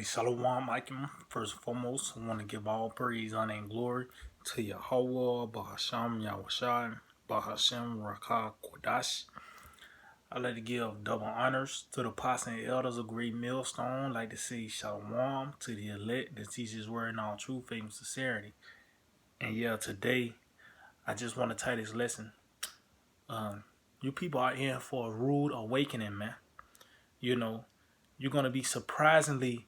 Shalom Aleichem. First and foremost, I want to give all praise, honor, and glory to Yahweh, Bahasham, Yahushai, Bahashem, Rakah, Kodash. I'd like to give double honors to the apostles and elders of Great Millstone. I'd like to say Shalom to the elect that teach His word in all truth, faith, and sincerity. And yeah, today, I just want to title this lesson. You people are in for a rude awakening, man. You know, you're going to be surprisingly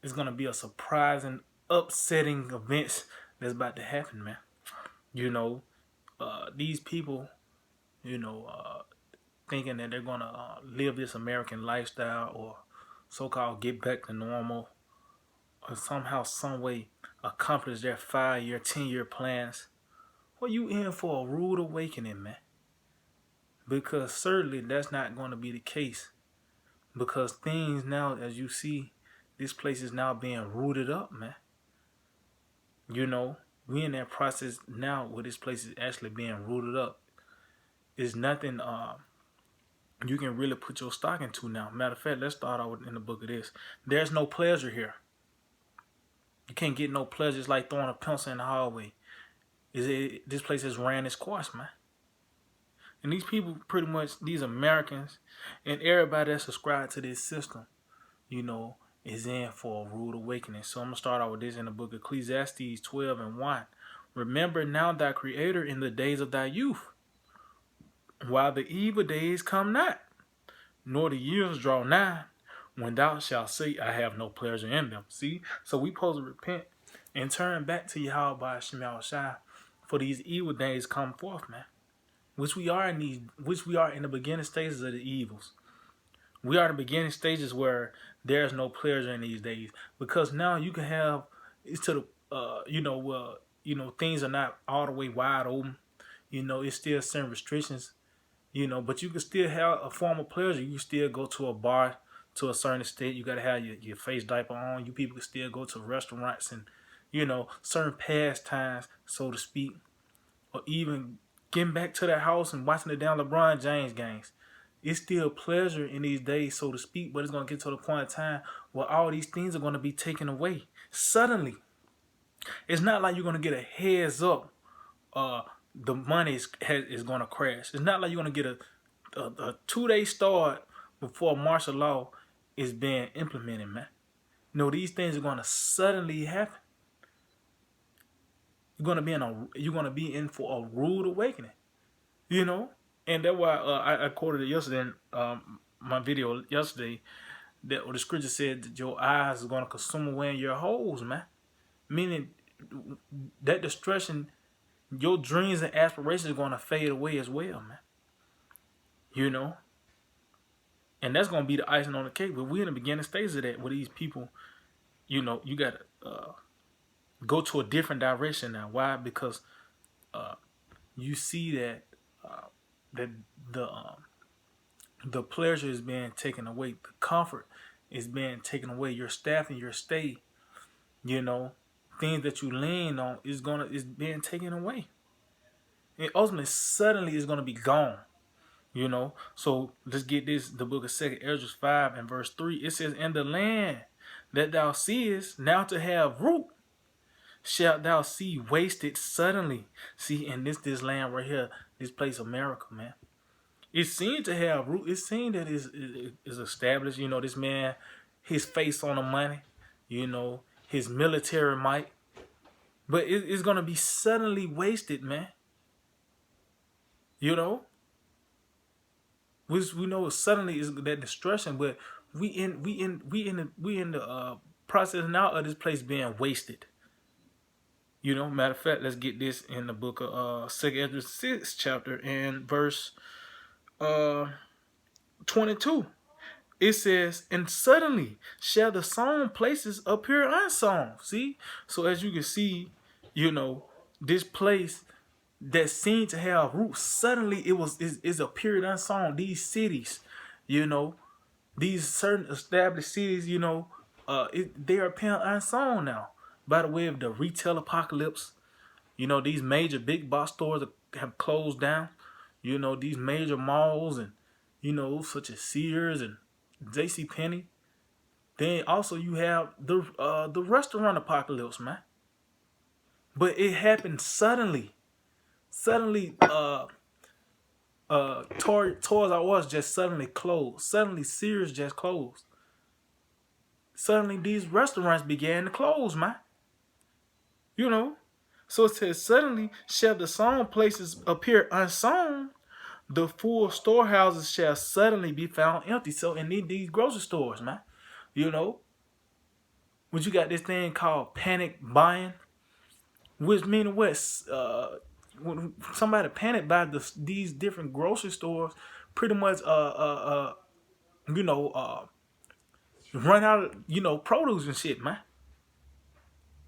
it's gonna be a surprising, upsetting events that's about to happen, man. You know, these people, you know, thinking that they're gonna live this American lifestyle or so-called get back to normal, or somehow, some way, accomplish their 5-year, 10-year plans. Well, you in for a rude awakening, man. Because certainly that's not going to be the case. Because things now, as you see, this place is now being rooted up, man. You know, we in that process now where this place is actually being rooted up. It's nothing you can really put your stock into now. Matter of fact, let's start out in the book of this. There's no pleasure here. You can't get no pleasure. It's like throwing a pencil in the hallway. This place has ran its course, man. And these people, pretty much, these Americans and everybody that subscribed to this system, you know, is in for a rude awakening. So I'm going to start out with this in the book of Ecclesiastes 12:1. Remember now thy creator in the days of thy youth, while the evil days come not, nor the years draw nigh, when thou shalt say, I have no pleasure in them. See? So we supposed to repent and turn back to Yahweh Shema Shai for these evil days come forth, man. Which we are in the beginning stages of the evils. We are in the beginning stages where there's no pleasure in these days. Because now you can have it's to the things are not all the way wide open. You know, it's still certain restrictions, but you can still have a form of pleasure. You can still go to a bar to a certain extent. You got to have your face diaper on. You people can still go to restaurants and, certain pastimes, so to speak, or even getting back to that house and watching the damn LeBron James games. It's still pleasure in these days, so to speak, but it's going to get to the point in time where all these things are going to be taken away suddenly. It's not like you're going to get a heads up the money is going to crash. It's not like you're going to get a 2-day start before martial law is being implemented, man. No, these things are going to suddenly happen. You're going to be in for a rude awakening, and that's why I quoted it yesterday in my video yesterday, that the scripture said that your eyes are going to consume away in your holes, man. Meaning that destruction, your dreams and aspirations are going to fade away as well, man. And that's going to be the icing on the cake. But we're in the beginning stages of that, where these people, you got to go to a different direction now. Why? Because you see that that the pleasure is being taken away, the comfort is being taken away, your staff and your stay, things that you lean on is being taken away. And ultimately, suddenly, it's going to be gone. So let's get this. The book of 2 Ezra 5:3. It says, "In the land that thou seest now to have root, shalt thou see wasted suddenly." See, in this land right here, this place America, man. It seemed to have root. It seemed that is established. This man, his face on the money. His military might. But it's gonna be suddenly wasted, man. Which we know suddenly is that destruction, but we in the process now of this place being wasted. Matter of fact, let's get this in the book of 2 Ezra 6 chapter and verse 22. It says, "And suddenly shall the sown places appear unsown." See, so as you can see, this place that seemed to have roots, suddenly is appeared unsown. These cities, these certain established cities, they are appearing unsown now by the way of the retail apocalypse. These major big box stores have closed down. These major malls and such as Sears and JCPenney, Then also you have the restaurant apocalypse, man. But it happened suddenly. Suddenly, Toys R Us just suddenly closed. Suddenly, Sears just closed. Suddenly, these restaurants began to close, man. You know? So it says, suddenly shall the sown places appear unsown. The full storehouses shall suddenly be found empty. So in these grocery stores, man. You know? When you got this thing called panic buying, which means what? When somebody panic buy these different grocery stores, pretty much you know run out of produce and shit, man.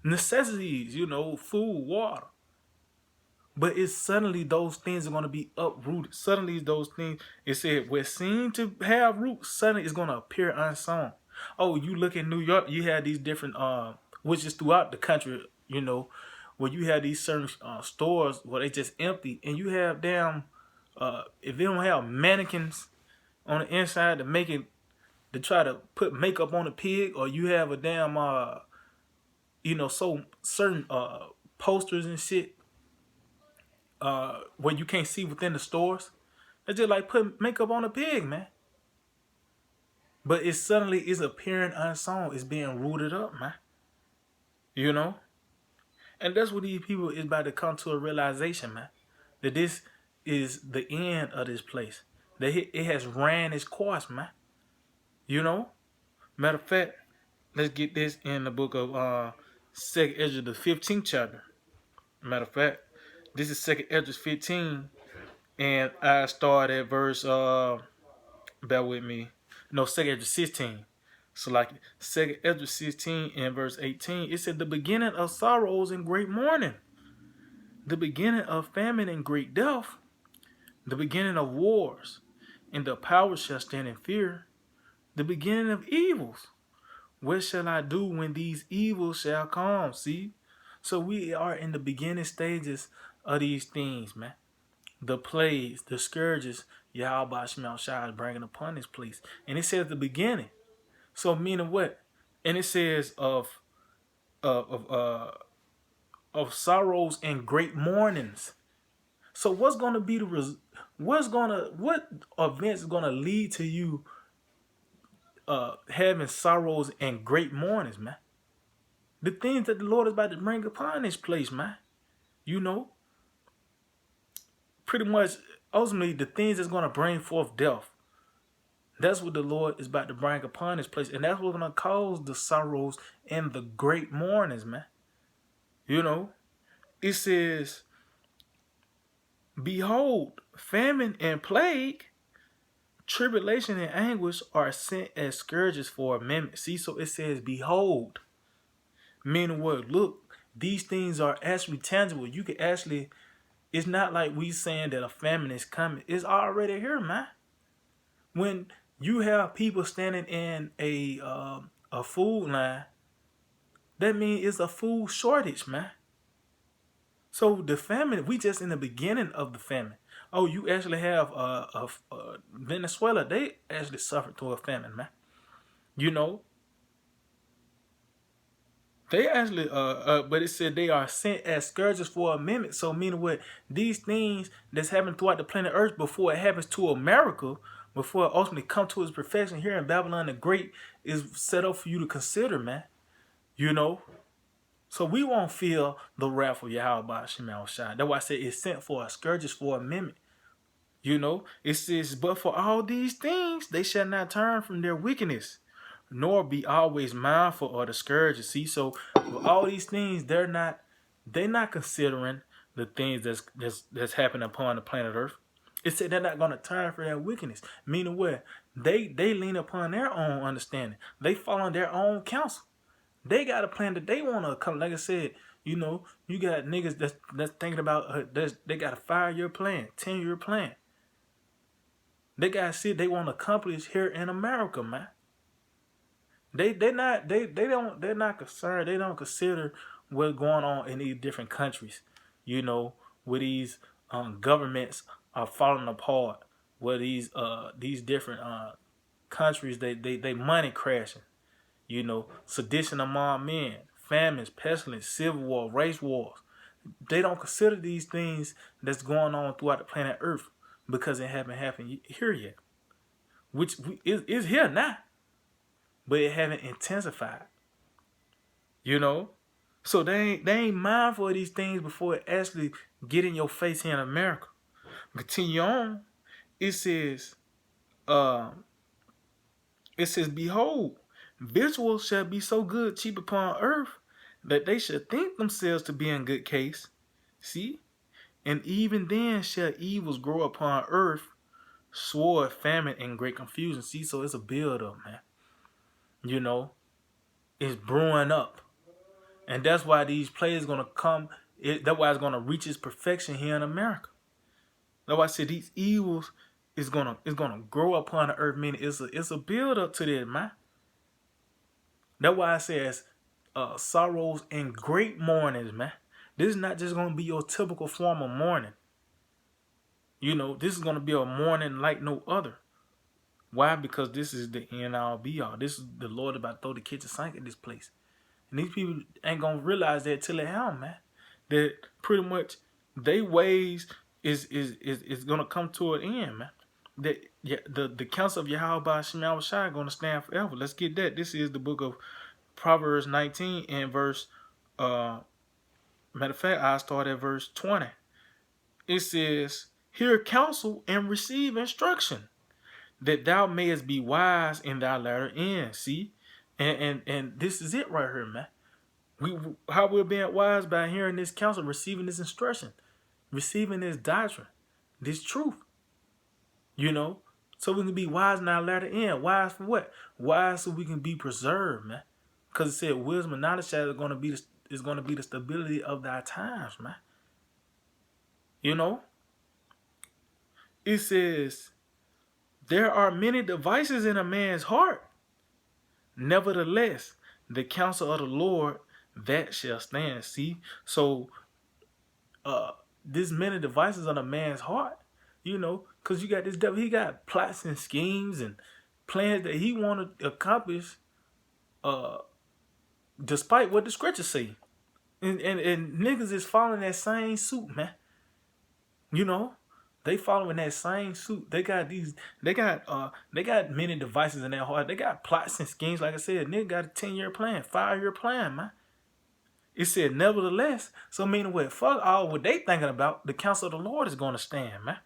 Necessities, food, water. But it's suddenly those things are gonna be uprooted. Suddenly those things, it said what seemed to have roots, suddenly it's gonna appear unsown. Oh, you look in New York, you have these different which is throughout the country, where you have these certain stores where they just empty, and you have damn if they don't have mannequins on the inside to make it, to try to put makeup on a pig, or you have a damn so certain posters and shit where you can't see within the stores. It's just like putting makeup on a pig, man. But it suddenly is appearing unsown. It's being rooted up, man. You know? And that's what these people is about to come to a realization, man. That this is the end of this place. That it has ran its course, man. You know? Matter of fact, let's get this in the book of 2nd Ezra, the 15th chapter. Matter of fact, this is 2nd Ezra 15, and I start at verse, bear with me, no, 2nd Ezra 16. So like 2nd Ezra 16 and verse 18, it said, the beginning of sorrows and great mourning, the beginning of famine and great death, the beginning of wars, and the power shall stand in fear, the beginning of evils. What shall I do when these evils shall come? See? So we are in the beginning stages of these things, man. The plagues, the scourges, Yahweh Shemel Shai is bringing upon this place. And it says the beginning. So meaning what? And it says of sorrows and great mournings. So what's gonna be what events is gonna lead to you having sorrows and great mournings, man? The things that the Lord is about to bring upon this place, man. You know? Pretty much, ultimately, the things that's going to bring forth death. That's what the Lord is about to bring upon this place. And that's what's going to cause the sorrows and the great mournings, man. You know? It says, behold, famine and plague, tribulation and anguish are sent as scourges for a moment. See, so it says, behold. Meaning what? Look, these things are actually tangible. You can actually, it's not like we saying that a famine is coming. It's already here, man. When you have people standing in a food line, that means it's a food shortage, man. So the famine, we just in the beginning of the famine. Oh, you actually have Venezuela. They actually suffered through a famine, man. You know, they actually but it said they are sent as scourges for a minute. So meaning what? These things that's happening throughout the planet Earth before it happens to America, before it ultimately come to its perfection here in Babylon the Great, is set up for you to consider, man. You know? So we won't feel the wrath of Yahweh Shemel Shai. That's why I say it's sent for a scourges for a minute. You know? It says, but for all these things they shall not turn from their wickedness, nor be always mindful of the scourges. See, so with all these things, they're not considering the things that's happening upon the planet Earth. It said they're not going to turn from their wickedness. Meaning what? They lean upon their own understanding. They follow their own counsel. They got a plan that they want to come. Like I said, you got niggas that's thinking about they got a 5-year plan, 10-year plan. They got shit they want to accomplish here in America, man. They're not concerned. They don't consider what's going on in these different countries. Where these governments are falling apart. Where these different countries they money crashing. Sedition among men, famines, pestilence, civil war, race wars. They don't consider these things that's going on throughout the planet Earth because it haven't happened here yet, which is here now, but it haven't intensified. So they ain't mindful of these things before it actually get in your face here in America. Continue on. It says, behold, victuals shall be so good cheap upon earth that they shall think themselves to be in good case. See? And even then shall evils grow upon earth, sword, famine, and great confusion. See, so it's a build up, man. It's brewing up. And that's why these plays gonna come. That's why it's gonna reach its perfection here in America. That's why I said these evils is gonna grow upon the earth. Meaning it's a build up to this, man. That's why I says sorrows and great mournings, man. This is not just gonna be your typical form of mourning. This is gonna be a mourning like no other. Why? Because this is the end all be all. This is the Lord about to throw the kitchen sink at this place. And these people ain't gonna realize that till it happens, man. That pretty much they ways is gonna come to an end, man. That the counsel of Yahweh Shema Shai gonna stand forever. Let's get that. This is the book of Proverbs 19 and verse matter of fact, I start at verse 20. It says, hear counsel and receive instruction, that thou mayest be wise in thy latter end. See? And this is it right here, man. How we're being wise by hearing this counsel, receiving this instruction, receiving this doctrine, this truth. So we can be wise in our latter end. Wise for what? Wise so we can be preserved, man. Because it said wisdom and knowledge is going to be the stability of thy times, man. It says, there are many devices in a man's heart. Nevertheless, the counsel of the Lord, that shall stand. See? So, there's many devices on a man's heart, because you got this devil. He got plots and schemes and plans that he want to accomplish, despite what the scriptures say. And niggas is following that same suit, man. They following that same suit. They got many devices in their heart. They got plots and schemes. Like I said, nigga got a 10-year plan, 5-year plan, man. It said nevertheless. So meaning what? Fuck all what they thinking about. The counsel of the Lord is going to stand, man.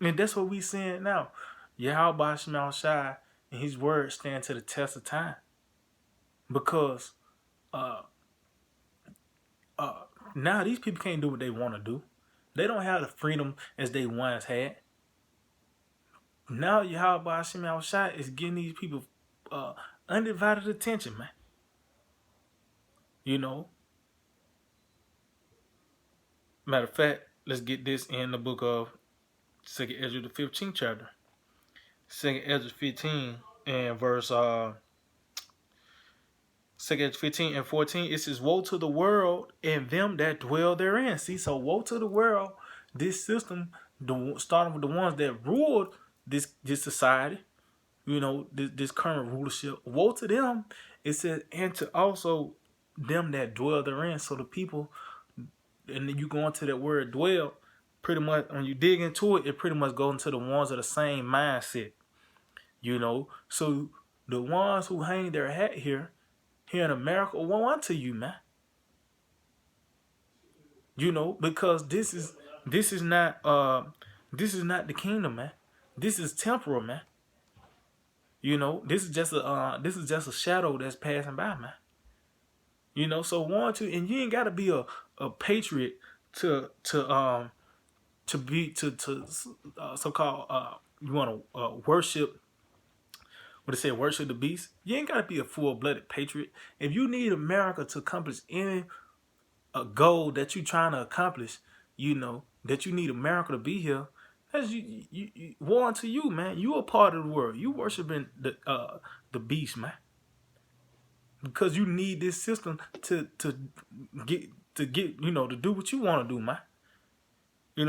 And that's what we seeing now. Yahweh Shema Shai and his word stand to the test of time. Because now these people can't do what they want to do. They don't have the freedom as they once had. Now Yahweh Shema Shai is giving these people undivided attention, man. Matter of fact, let's get this in the book of 2nd Ezra, the 15th chapter. 2nd Ezra 15 and verse 2nd Ezra 15 and 14. It says, woe to the world and them that dwell therein. See, so woe to the world, this system, starting with the ones that ruled this society, this current rulership. Woe to them, it says, and to also them that dwell therein. So the people, and then you go into that word dwell, pretty much when you dig into it, it pretty much goes into the ones of the same mindset. So the ones who hang their hat here in America, woe unto you, man. Because this is not the kingdom, man. This is temporal, man. This is just a shadow that's passing by, man. So want to, and you ain't gotta be a patriot to be so-called you want to worship. What they say, worship the beast. You ain't gotta be a full-blooded patriot. If you need America to accomplish any goal that you trying to accomplish, that you need America to be here. That's you war to you, man. You a part of the world. You worshiping the beast, man. Because you need this system to get to do what you want to do, man.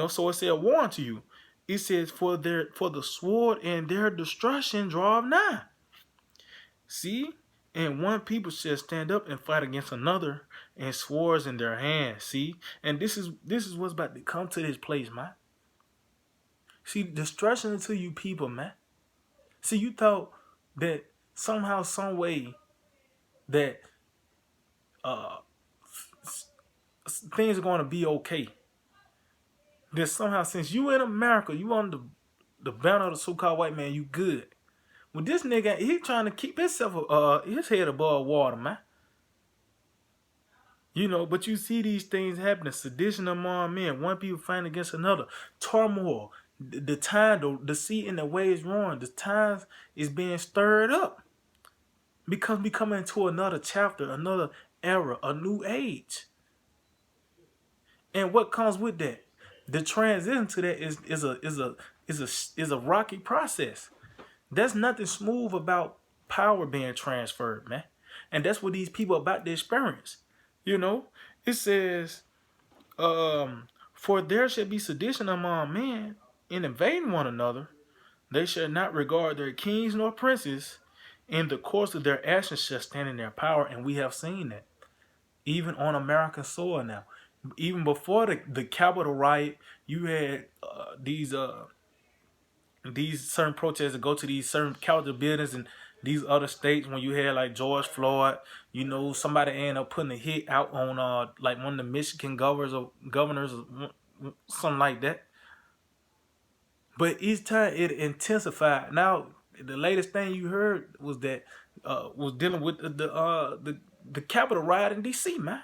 So it said war unto you. It says for the sword and their destruction draweth nigh. See? And one people shall stand up and fight against another, and swords in their hands. See, and this is what's about to come to this place, man. See, destruction to you people, man. See, you thought that somehow, some way, that uh things are going to be okay. That somehow, since you in America, you on the banner of the so-called white man, you good. Well, this nigga, he trying to keep his head above water, man. You know, but you see these things happening: sedition among men, one people fighting against another, turmoil. The time, the sea and the waves roaring. The times is being stirred up because we come into another chapter, another era, a new age. And what comes with that? The transition to that is a rocky process. There's nothing smooth about power being transferred, man. And that's what these people are about to experience. You know, it says, for there shall be sedition among men in invading one another. They shall not regard their kings nor princes. In the course of their actions shall stand in their power. And we have seen that. Even on American soil now. Even before the Capitol riot, you had these certain protests that go to these certain Capitol buildings and these other states. When you had like George Floyd, you know, somebody ended up putting a hit out on like one of the Michigan governors or something like that. But each time it intensified. Now the latest thing you heard was that was dealing with the Capitol riot in D.C., man.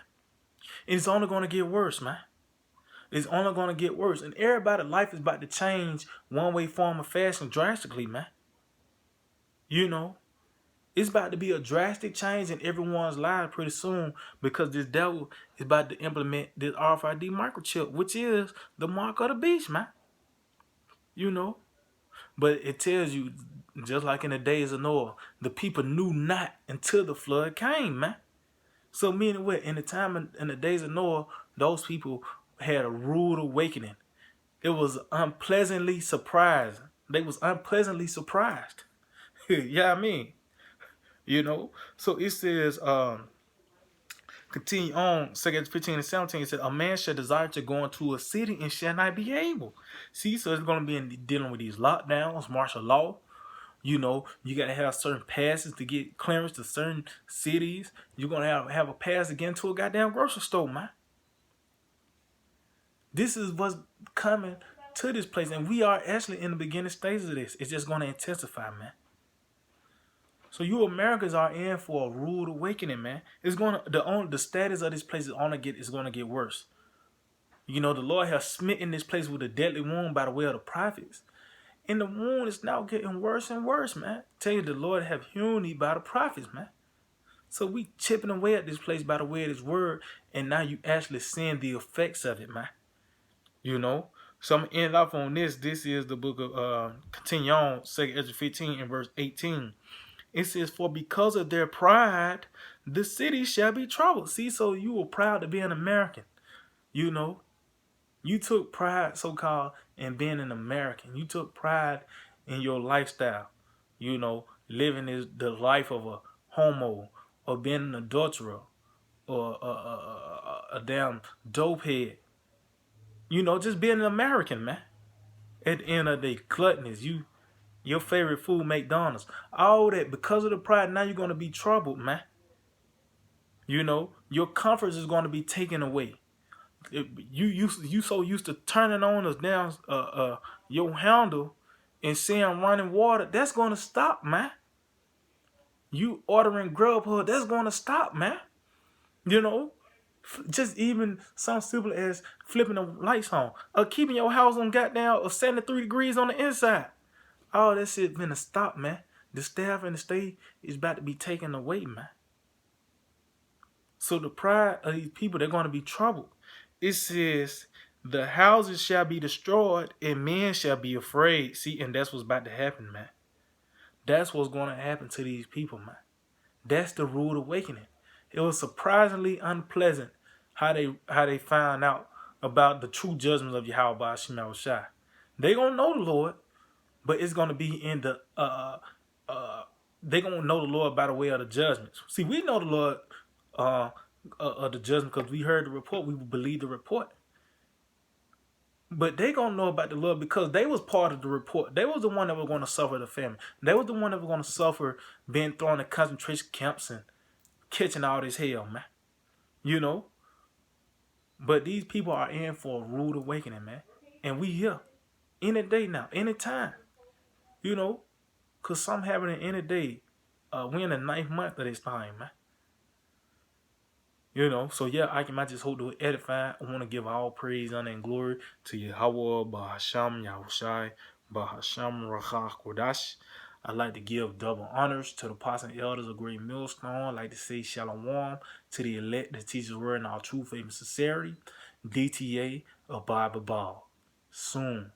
And it's only going to get worse, man. It's only going to get worse. And everybody's life is about to change one way, form, or fashion drastically, man. You know, it's about to be a drastic change in everyone's life pretty soon because this devil is about to implement this RFID microchip, which is the mark of the beast, man. You know, but it tells you, just like in the days of Noah, the people knew not until the flood came, man. So meaning what? In the days of Noah, those people had a rude awakening. It was unpleasantly surprised. They was unpleasantly surprised. Yeah, I mean, you know. So it says, continue on, 2 15 and 17, it said, a man shall desire to go into a city and shall not be able. See, so it's going to be dealing with these lockdowns, martial law. You know, you got to have certain passes to get clearance to certain cities. You're going to have a pass to get into a goddamn grocery store, man. This is what's coming to this place. And we are actually in the beginning stages of this. It's just going to intensify, man. So you Americans are in for a rude awakening, man. It's going to, the status of this place is going to get worse. You know, the Lord has smitten this place with a deadly wound by the way of the prophets. And the wound is now getting worse and worse, man. Tell you the Lord have hewn thee by the prophets, man. So we chipping away at this place by the way of his word, and now you actually seeing the effects of it, man. You know? So I'm going to end off on this. This is the book of, continue on, 2 Ezra 15 and verse 18. It says, for because of their pride, the city shall be troubled. See, so you were proud to be an American, you know? You took pride, so-called, in being an American. You took pride in your lifestyle. You know, living the life of a homo, or being an adulterer, or a damn dopehead. You know, just being an American, man. At the end of the day, gluttonous. Your favorite food, McDonald's. All that, because of the pride, now you're going to be troubled, man. You know, your comforts is going to be taken away. You so used to turning on us down your handle and seeing running water, that's gonna stop, man. You ordering Grubhub, that's gonna stop, man. You know, just even something simple as flipping the lights on, or keeping your house on goddamn of 73 degrees on the inside. All that shit gonna stop, man. The staff and the state is about to be taken away, man. So the pride of these people, they're gonna be troubled. It says, the houses shall be destroyed and men shall be afraid. See, and that's what's about to happen, man. That's what's going to happen to these people, man. That's the rude awakening. It was surprisingly unpleasant how they found out about the true judgments of Yahweh Shema Shai. They gonna know the Lord, but it's gonna be in the they gonna know the Lord by the way of the judgments. See, we know the Lord of the judgment because we heard the report. We believe the report. But they gonna know about the Lord because they was part of the report. They was the one that was gonna suffer the famine. They was the one that was gonna suffer being thrown in concentration camps and catching all this hell, man. You know. But these people are in for a rude awakening, man. And we here any day now, any time. You know, cause something happening any day. We in the 9th month of this time, man. You know, so yeah, I just hope to edify. I want to give all praise, honor, and glory to Yahweh, Bahasham, Yahushai, Bahasham, Rachah, Kodash. I'd like to give double honors to the apostles and elders of Great Millstone. I'd like to say shalom to the elect that teach the word in all truth, faith, and sincerity. DTA of Bible Ball. Soon.